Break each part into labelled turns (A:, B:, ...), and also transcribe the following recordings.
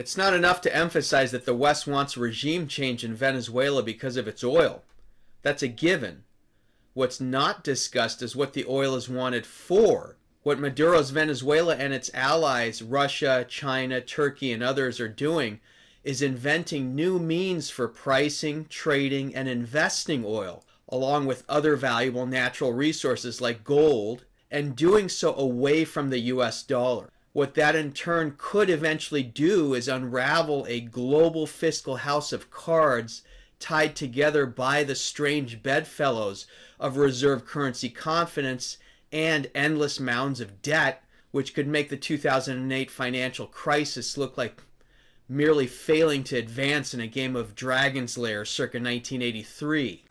A: It's not enough to emphasize that the West wants regime change in Venezuela because of its oil. That's a given. What's not discussed is what the oil is wanted for. What Maduro's Venezuela and its allies, Russia, China, Turkey, and others are doing is inventing new means for pricing, trading, and investing oil, along with other valuable natural resources like gold, and doing so away from the US dollar. What that in turn could eventually do is unravel a global fiscal house of cards tied together by the strange bedfellows of reserve currency confidence and endless mounds of debt, which could make the 2008 financial crisis look like merely failing to advance in a game of Dragon's Lair circa 1983.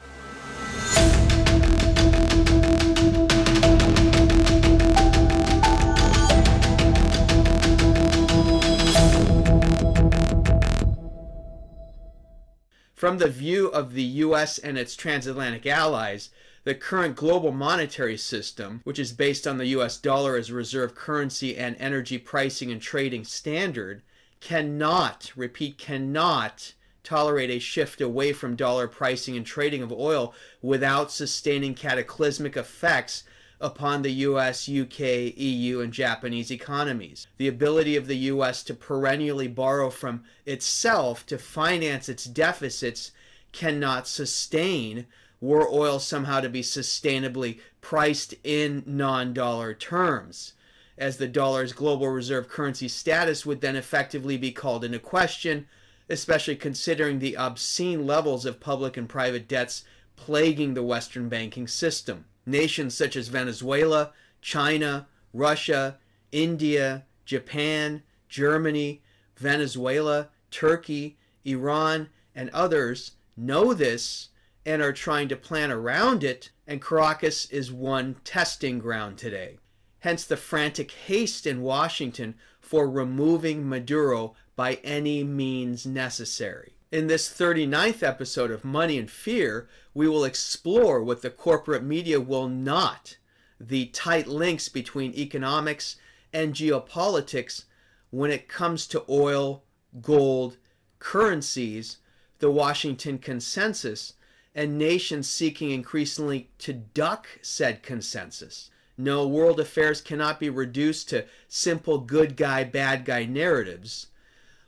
A: From the view of the US and its transatlantic allies, the current global monetary system, which is based on the US dollar as reserve currency and energy pricing and trading standard, cannot, repeat, cannot tolerate a shift away from dollar pricing and trading of oil without sustaining cataclysmic effects upon the US, UK, EU, and Japanese economies. The ability of the US to perennially borrow from itself to finance its deficits cannot sustain were oil somehow to be sustainably priced in non-dollar terms, as the dollar's global reserve currency status would then effectively be called into question, especially considering the obscene levels of public and private debts plaguing the Western banking system. Nations such as Venezuela, China, Russia, India, Japan, Germany, Venezuela, Turkey, Iran, and others know this and are trying to plan around it, and Caracas is one testing ground today. Hence the frantic haste in Washington for removing Maduro by any means necessary. In this 39th episode of Money and Fear, we will explore what the corporate media will not, the tight links between economics and geopolitics when it comes to oil, gold, currencies, the Washington Consensus, and nations seeking increasingly to duck said consensus. No, world affairs cannot be reduced to simple good guy, bad guy narratives,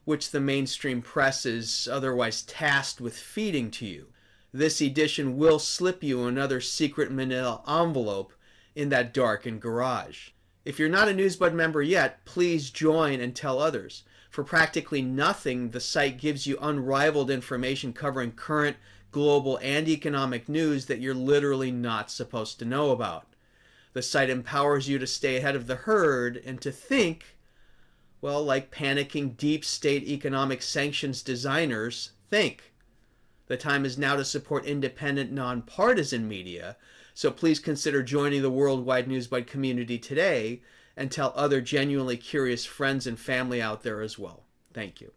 A: which the mainstream press is otherwise tasked with feeding to you. This edition will slip you another secret manila envelope in that darkened garage. If you're not a Newsbud member yet, please join and tell others. For practically nothing, the site gives you unrivaled information covering current, global, and economic news that you're literally not supposed to know about. The site empowers you to stay ahead of the herd and to think, well, like panicking deep state economic sanctions designers think. The time is now to support independent, nonpartisan media, so please consider joining the worldwide Newsbud community today and tell other genuinely curious friends and family out there as well. Thank you.